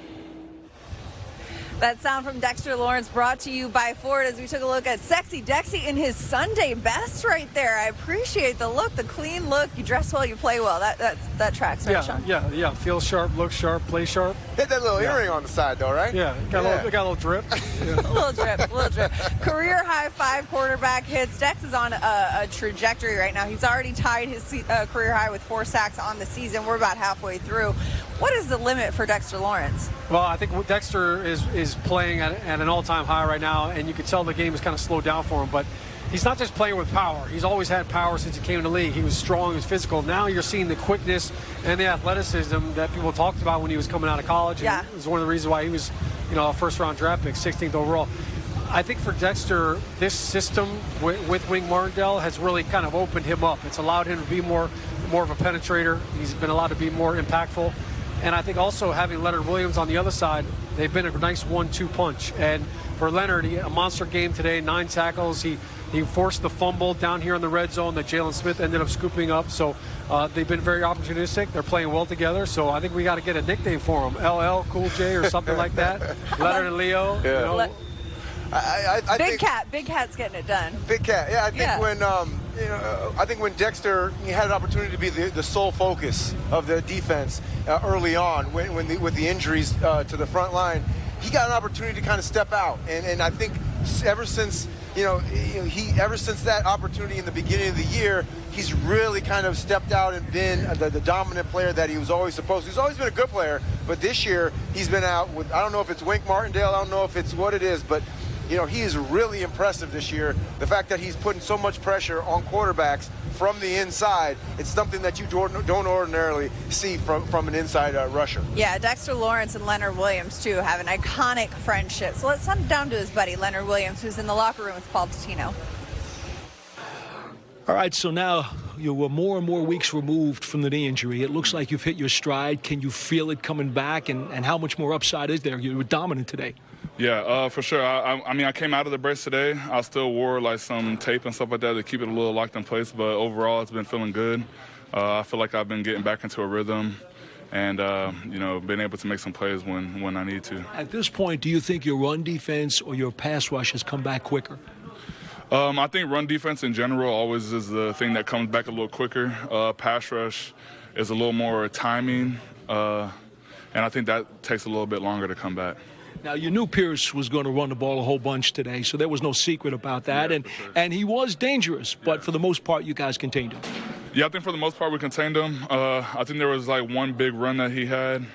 That sound from Dexter Lawrence brought to you by Ford as we took a look at Sexy Dexy in his Sunday best right there. I appreciate the look, the clean look. You dress well, you play well. That tracks, right, Shaun? Yeah. Feel sharp, look sharp, play sharp. Hit that little earring on the side, though, right? Yeah, got a little drip. A little drip. Career high 5 quarterback hits. Dex is on a trajectory right now. He's already tied his career high with 4 sacks on the season. We're about halfway through. What is the limit for Dexter Lawrence? Well, I think Dexter is playing at an all-time high right now, and you can tell the game has kind of slowed down for him. But he's not just playing with power. He's always had power since he came in the league. He was strong, he was physical. Now you're seeing the quickness and the athleticism that people talked about when he was coming out of college. Yeah. And it was one of the reasons why he was, you know, a first-round draft pick, 16th overall. I think for Dexter, this system with Wink Martindale has really kind of opened him up. It's allowed him to be more of a penetrator. He's been allowed to be more impactful. And I think also having Leonard Williams on the other side, they've been a nice 1-2 punch. And for Leonard, a monster game today, 9 tackles. He forced the fumble down here in the red zone that Jalen Smith ended up scooping up. So they've been very opportunistic. They're playing well together. So I think we got to get a nickname for them, LL, Cool J, or something like that. Leonard and Leo. Yeah. You know. I Big Cat's getting it done. Big Cat, yeah. I think when I think when Dexter had an opportunity to be the sole focus of the defense early on, with the injuries to the front line, he got an opportunity to kind of step out. And I think ever since that opportunity in the beginning of the year, he's really kind of stepped out and been the dominant player that he was always supposed to. He's always been a good player, but this year he's been out with, I don't know if it's Wink Martindale, I don't know if it's what it is, but you know, he is really impressive this year. The fact that he's putting so much pressure on quarterbacks from the inside, it's something that you don't ordinarily see from an inside rusher. Yeah, Dexter Lawrence and Leonard Williams, too, have an iconic friendship. So let's send it down to his buddy, Leonard Williams, who's in the locker room with Paul Dottino. All right, so now you were more and more weeks removed from the knee injury. It looks like you've hit your stride. Can you feel it coming back, and how much more upside is there? You were dominant today. Yeah, for sure. I mean, I came out of the brace today. I still wore like some tape and stuff like that to keep it a little locked in place, but overall it's been feeling good. I feel like I've been getting back into a rhythm and, you know, been able to make some plays when I need to. At this point, do you think your run defense or your pass rush has come back quicker? I think run defense in general always is the thing that comes back a little quicker. Pass rush is a little more timing, and I think that takes a little bit longer to come back. Now, you knew Pierce was going to run the ball a whole bunch today, so there was no secret about that. Yeah, and he was dangerous, but for the most part, you guys contained him. Yeah, I think for the most part we contained him. I think there was like one big run that he had.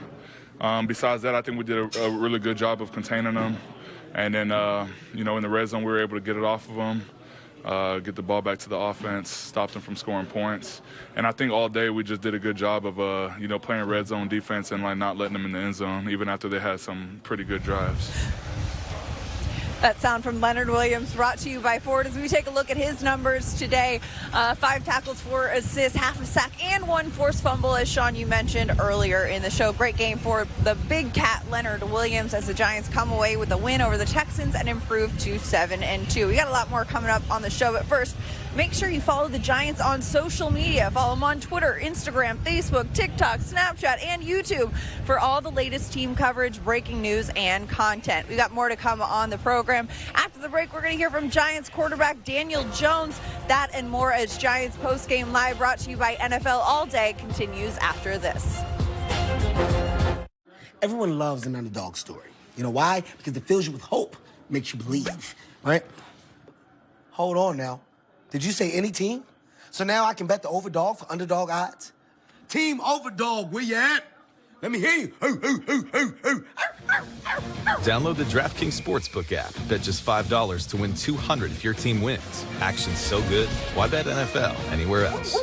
Besides that, I think we did a really good job of containing him. And then, in the red zone, we were able to get it off of him, get the ball back to the offense, stop them from scoring points. And I think all day we just did a good job of, playing red zone defense and not letting them in the end zone, even after they had some pretty good drives. That sound from Leonard Williams brought to you by Ford as we take a look at his numbers today. 5 tackles, 4 assists, half a sack, and 1 forced fumble, as Shaun, you mentioned earlier in the show. Great game for the big cat, Leonard Williams, as the Giants come away with a win over the Texans and improve to 7-2. We got a lot more coming up on the show, but first, make sure you follow the Giants on social media. Follow them on Twitter, Instagram, Facebook, TikTok, Snapchat, and YouTube for all the latest team coverage, breaking news, and content. We got more to come on the program. After the break, we're going to hear from Giants quarterback Daniel Jones. That and more as Giants Postgame Live, brought to you by NFL All Day, continues after this. Everyone loves an underdog story. You know why? Because it fills you with hope, makes you believe, right? Hold on now. Did you say any team? So now I can bet the overdog for underdog odds? Team Overdog, where you at? Let me hear you. Download the DraftKings Sportsbook app. Bet just $5 to win $200 if your team wins. Action's so good, why bet NFL anywhere else?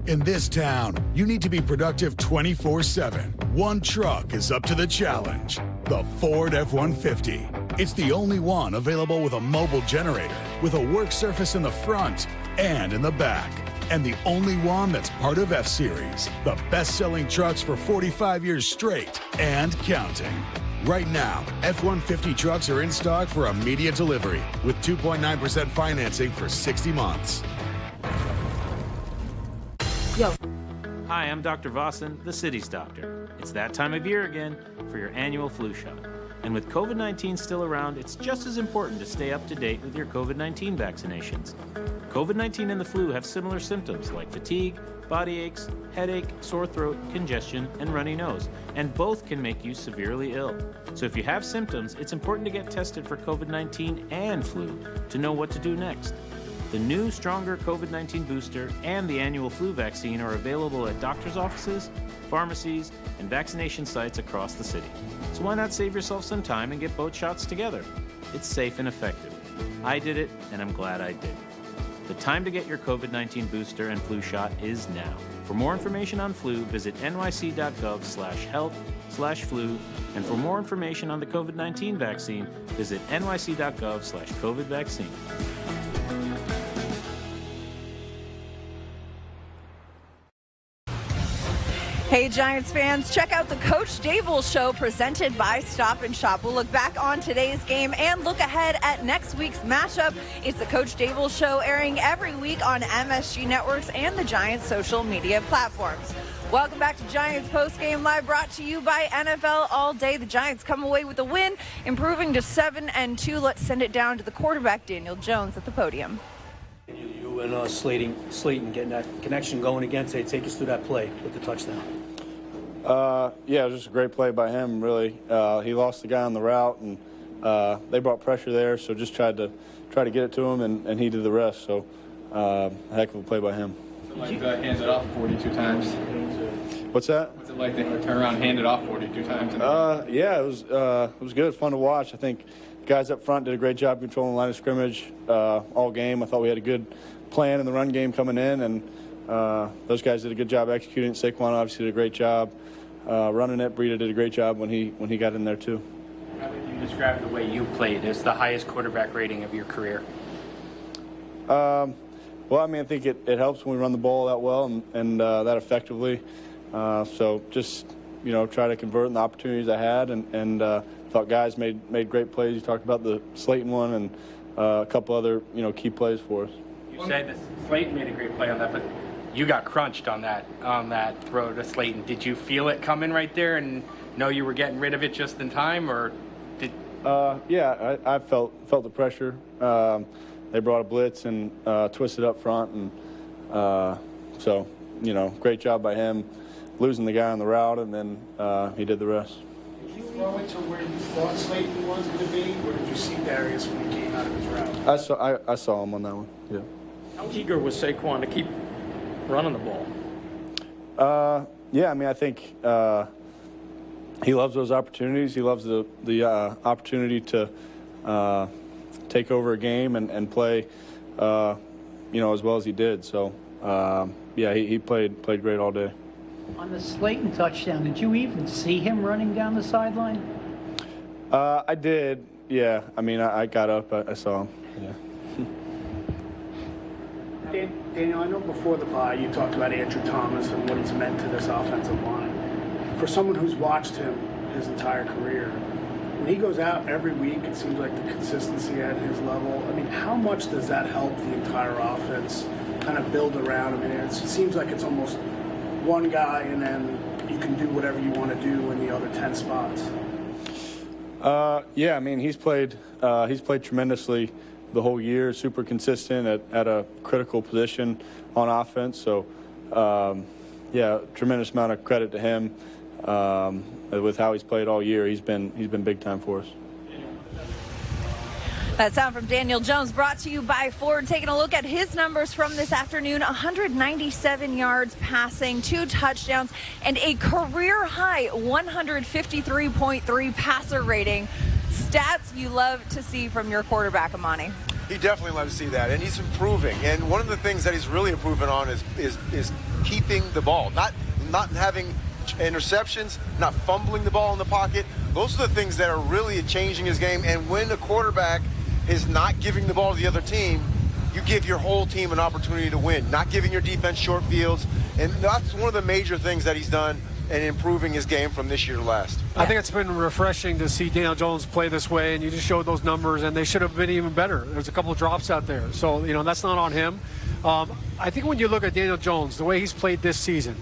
In this town, you need to be productive 24/7. One truck is up to the challenge. The Ford F-150. It's the only one available with a mobile generator, with a work surface in the front and in the back. And the only one that's part of F-Series, the best-selling trucks for 45 years straight and counting. Right now, F-150 trucks are in stock for immediate delivery with 2.9% financing for 60 months. Yo. Hi, I'm Dr. Vossen, the city's doctor. It's that time of year again for your annual flu shot. And with COVID-19 still around, it's just as important to stay up to date with your COVID-19 vaccinations. COVID-19 and the flu have similar symptoms like fatigue, body aches, headache, sore throat, congestion, and runny nose, and both can make you severely ill. So if you have symptoms, it's important to get tested for COVID-19 and flu to know what to do next. The new, stronger COVID-19 booster and the annual flu vaccine are available at doctor's offices, pharmacies, and vaccination sites across the city. So why not save yourself some time and get both shots together? It's safe and effective. I did it, and I'm glad I did. The time to get your COVID-19 booster and flu shot is now. For more information on flu, visit nyc.gov/health/flu. And for more information on the COVID-19 vaccine, visit nyc.gov/COVID-vaccine. Hey, Giants fans, check out the Coach Daboll Show presented by Stop & Shop. We'll look back on today's game and look ahead at next week's matchup. It's the Coach Daboll Show, airing every week on MSG Networks and the Giants social media platforms. Welcome back to Giants Postgame Live, brought to you by NFL All Day. The Giants come away with a win, improving to 7-2. Let's send it down to the quarterback, Daniel Jones, at the podium. You and Slayton getting that connection going again today. Take us through that play with the touchdown. Yeah, it was just a great play by him, really. He lost the guy on the route, and they brought pressure there, so just tried to get it to him, and he did the rest. So a heck of a play by him. What's it like to hand it off 42 times? What's that? What's it like to turn around and hand it off 42 times? Yeah, it was good, fun to watch. I think the guys up front did a great job controlling the line of scrimmage all game. I thought we had a good plan in the run game coming in, and those guys did a good job executing. Saquon obviously did a great job running it. Breida did a great job when he got in there too. How would you describe the way you played as the highest quarterback rating of your career? Well, I mean, I think it helps when we run the ball that well and that effectively. So just, try to convert in the opportunities I had, and thought guys made great plays. You talked about the Slayton one and a couple other, key plays for us. You said that Slayton made a great play on that, but you got crunched on that throw to Slayton. Did you feel it coming right there and know you were getting rid of it just in time, or Yeah, I felt the pressure. They brought a blitz and twisted up front, and so, you know, great job by him losing the guy on the route, and then he did the rest. Did you throw it to where you thought Slayton was going to be, or did you see Darius when he came out of his route? I saw him on that one, yeah. How eager was Saquon to keep running the ball? Yeah, I mean, I think he loves those opportunities. He loves the opportunity to take over a game and play, you know, as well as he did. So, yeah, he played great all day. On the Slayton touchdown, did you even see him running down the sideline? I did, yeah. I mean, I got up, I saw him, yeah. Daniel, I know before the bye you talked about Andrew Thomas and what he's meant to this offensive line. For someone who's watched him his entire career, when he goes out every week, it seems like the consistency at his level. I mean, how much does that help the entire offense kind of build around? I mean, it seems like it's almost one guy and then you can do whatever you want to do in the other 10 spots. Yeah, I mean, he's played tremendously the whole year, super consistent at a critical position on offense. So, yeah, tremendous amount of credit to him with how he's played all year. He's been big time for us. That sound from Daniel Jones brought to you by Ford. Taking a look at his numbers from this afternoon: 197 yards passing, 2 touchdowns, and a career-high 153.3 passer rating. Stats you love to see from your quarterback, Amani. He definitely loves to see that, and he's improving. And one of the things that he's really improving on is keeping the ball, not having interceptions, not fumbling the ball in the pocket. Those are the things that are really changing his game. And when a quarterback is not giving the ball to the other team, you give your whole team an opportunity to win, not giving your defense short fields. And that's one of the major things that he's done and improving his game from this year to last. I think it's been refreshing to see Daniel Jones play this way, and you just showed those numbers, and they should have been even better. There's a couple of drops out there. So, you know, that's not on him. I think when you look at Daniel Jones, the way he's played this season,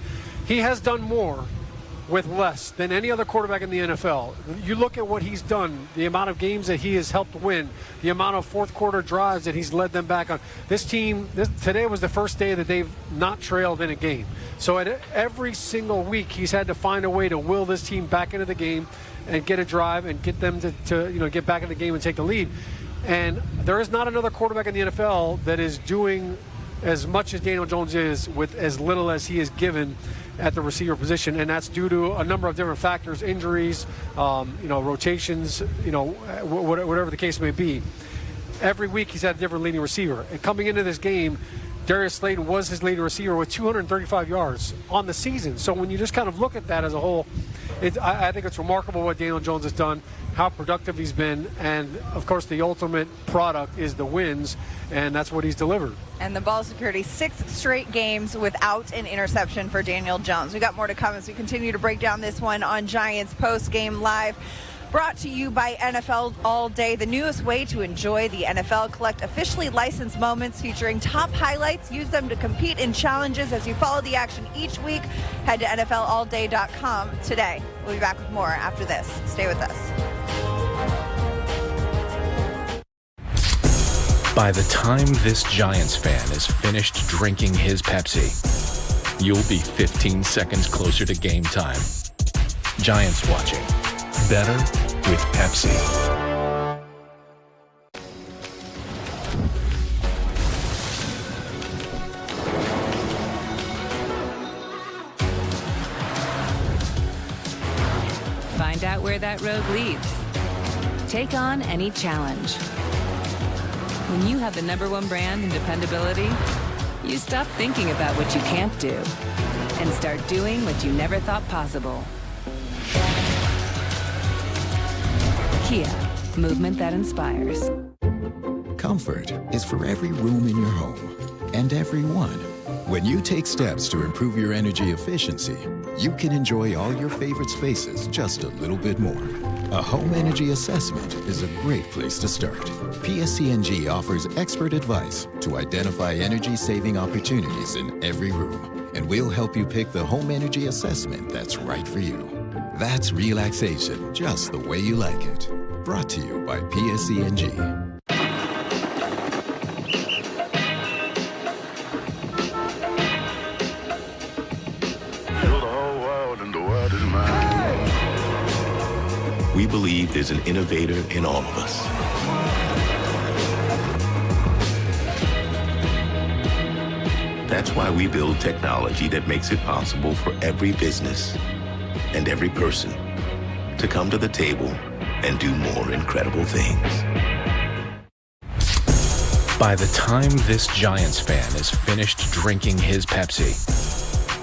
he has done more with less than any other quarterback in the NFL. You look at what he's done, the amount of games that he has helped win, the amount of fourth quarter drives that he's led them back on. This team, today was the first day that they've not trailed in a game. So at every single week, he's had to find a way to will this team back into the game and get a drive and get them to you know, get back in the game and take the lead. And there is not another quarterback in the NFL that is doing as much as Daniel Jones is with as little as he is given at the receiver position, and that's due to a number of different factors: injuries, you know, rotations, you know, whatever the case may be. Every week he's had a different leading receiver. And coming into this game, Darius Slayton was his leading receiver with 235 yards on the season. So when you just kind of look at that as a whole, I think it's remarkable what Daniel Jones has done, how productive he's been, and of course the ultimate product is the wins, and that's what he's delivered. And the ball security, 6 straight games without an interception for Daniel Jones. We got more to come as we continue to break down this one on Giants Postgame Live. Brought to you by NFL All Day, the newest way to enjoy the NFL. Collect officially licensed moments featuring top highlights. Use them to compete in challenges as you follow the action each week. Head to NFLAllDay.com today. We'll be back with more after this. Stay with us. By the time this Giants fan is finished drinking his Pepsi, you'll be 15 seconds closer to game time. Giants watching. Better with Pepsi. Find out where that road leads. Take on any challenge. When you have the #1 brand in dependability, you stop thinking about what you can't do and start doing what you never thought possible. Kia, movement that inspires. Comfort is for every room in your home and everyone. When you take steps to improve your energy efficiency, you can enjoy all your favorite spaces just a little bit more. A home energy assessment is a great place to start. PSCNG offers expert advice to identify energy-saving opportunities in every room, and we'll help you pick the home energy assessment that's right for you. That's relaxation just the way you like it. Brought to you by PSE&G. We believe there's an innovator in all of us. That's why we build technology that makes it possible for every business and every person to come to the table and do more incredible things. By the time this Giants fan is finished drinking his Pepsi,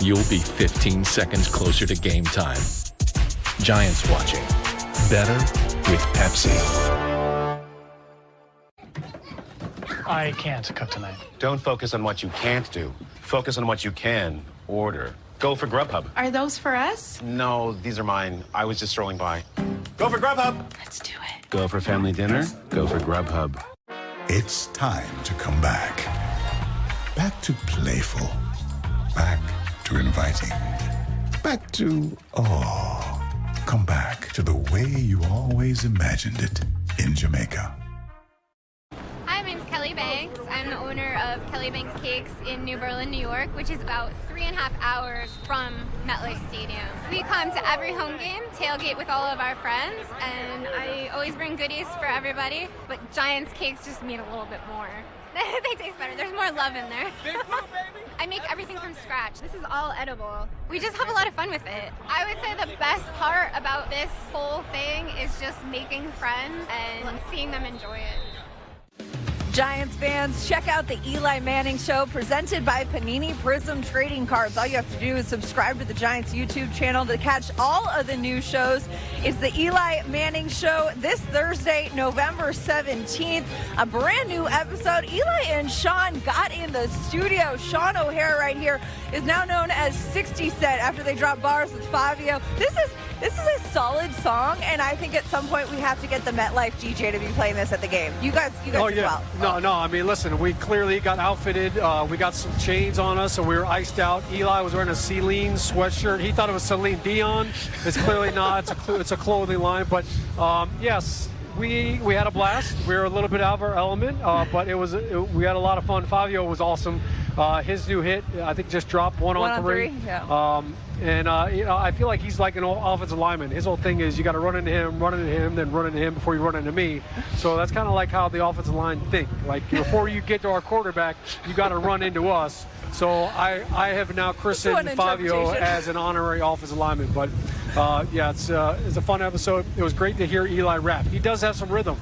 you'll be 15 seconds closer to game time. Giants watching. Better with Pepsi. I can't cook tonight. Don't focus on what you can't do. Focus on what you can order. Go for Grubhub. Are those for us? No, these are mine. I was just strolling by. Go for Grubhub. Let's do it. Go for family dinner. Go for Grubhub. It's time to come back. Back to playful. Back to inviting. Back to, come back to the way you always imagined it in Jamaica. Hi, my name's Kelly Banks. I'm the owner of Kelly Banks Cakes in New Berlin, New York, which is about 3.5 hours from MetLife Stadium. We come to every home game, tailgate with all of our friends, and I always bring goodies for everybody, but Giants cakes just mean a little bit more. They taste better. There's more love in there. I make everything from scratch. This is all edible. We just have a lot of fun with it. I would say the best part about this whole thing is just making friends and seeing them enjoy it. Giants fans, check out the Eli Manning Show presented by Panini Prism Trading Cards. All you have to do is subscribe to the Giants YouTube channel to catch all of the new shows. It's the Eli Manning Show this Thursday, November 17th. A brand new episode. Eli and Shaun got in the studio. Shaun O'Hara right here is now known as 60 Cent after they dropped bars with Fabio. This is a solid song, and I think at some point we have to get the MetLife DJ to be playing this at the game. You guys did well. No, I mean, listen, we clearly got outfitted. We got some chains on us, so we were iced out. Eli was wearing a Celine sweatshirt. He thought it was Celine Dion. It's clearly not. It's a clothing line. But, yes, we had a blast. We were a little bit out of our element, but we had a lot of fun. Fabio was awesome. His new hit, I think, just dropped one on three. Yeah. I feel like he's like an offensive lineman. His whole thing is you got to run into him, then run into him before you run into me. So that's kind of like how the offensive line think. Like before you get to our quarterback, you got to run into us. So I have now christened Fabio as an honorary offensive lineman. But it's a fun episode. It was great to hear Eli rap. He does have some rhythm.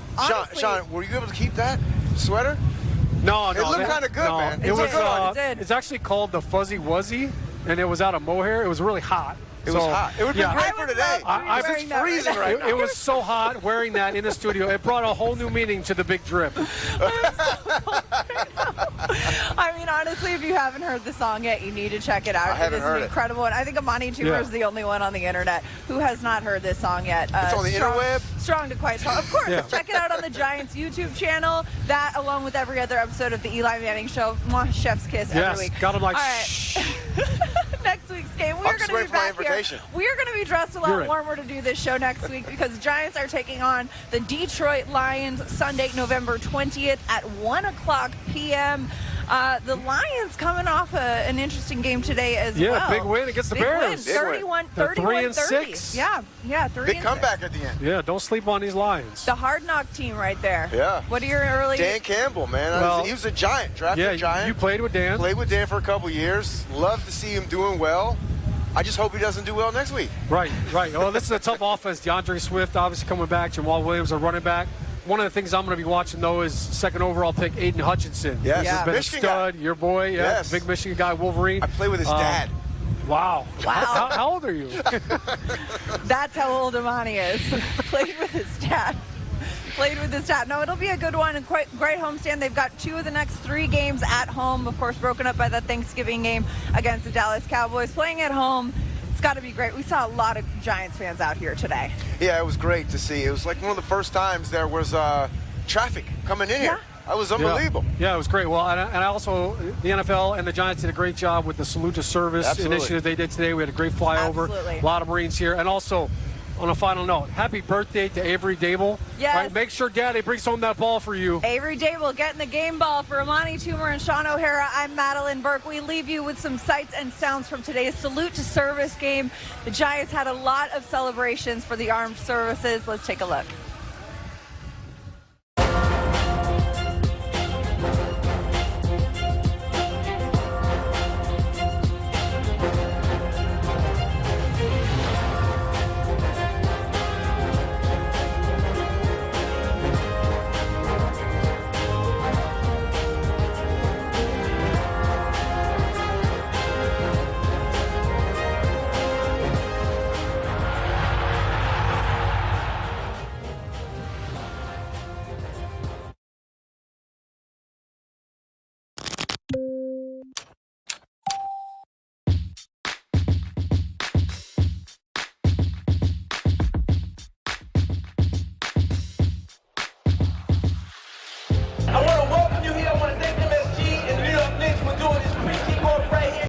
Shaun, were you able to keep that sweater? No. It looked kind of good, man. It's actually called the Fuzzy Wuzzy, and it was out of mohair. It was really hot. It was hot. It would be great for today. It's freezing right now. It was so hot wearing that in the studio. It brought a whole new meaning to the big drip. I mean, honestly, if you haven't heard the song yet, you need to check it out. I haven't heard it. It's an incredible one. I think Amani Toomer is the only one on the internet who has not heard this song yet. It's on the interweb? Strong to quite strong. Of course, check it out on the Giants YouTube channel. That, along with every other episode of the Eli Manning Show. Mwah, chef's kiss every week. Got him like, all right. Next week's game, we're going to be back here. We're going to be dressed a lot warmer to do this show next week because Giants are taking on the Detroit Lions Sunday, November 20th at 1:00 p.m. The Lions coming off an interesting game today as well. Yeah, big win against the Bears. 31-30. Yeah, 3-6. Big comeback at the end. Yeah, don't sleep on these Lions. The hard knock team right there. Yeah. What are your early... Dan Campbell, man. He was a Giant, drafted Giant. You played with Dan. Played with Dan for a couple years. Love to see him doing well. I just hope he doesn't do well next week. Right. Well, this is a tough offense. DeAndre Swift obviously coming back. Jamal Williams, a running back. One of the things I'm going to be watching, though, is second overall pick Aiden Hutchinson. Yes. He's been Michigan a stud. Your boy. Yeah. Yes. Big Michigan guy, Wolverine. I play with his dad. Wow. How old are you? That's how old Amani is. Played with his dad. No, it'll be a good one and great homestand. They've got 2 of the next 3 games at home, of course, broken up by that Thanksgiving game against the Dallas Cowboys. Playing at home, it's got to be great. We saw a lot of Giants fans out here today. Yeah, it was great to see. It was like one of the first times there was traffic coming in here. That was unbelievable. Yeah, it was great. Well, and I also, the NFL and the Giants did a great job with the Salute to Service initiative they did today. We had a great flyover. Absolutely. A lot of Marines here. And also, on a final note, happy birthday to Avery Daboll. Yes. Right, make sure Daddy brings home that ball for you. Avery Daboll getting the game ball for Amani, Toomer, and Shaun O'Hara. I'm Madelyn Burke. We leave you with some sights and sounds from today's Salute to Service game. The Giants had a lot of celebrations for the armed services. Let's take a look.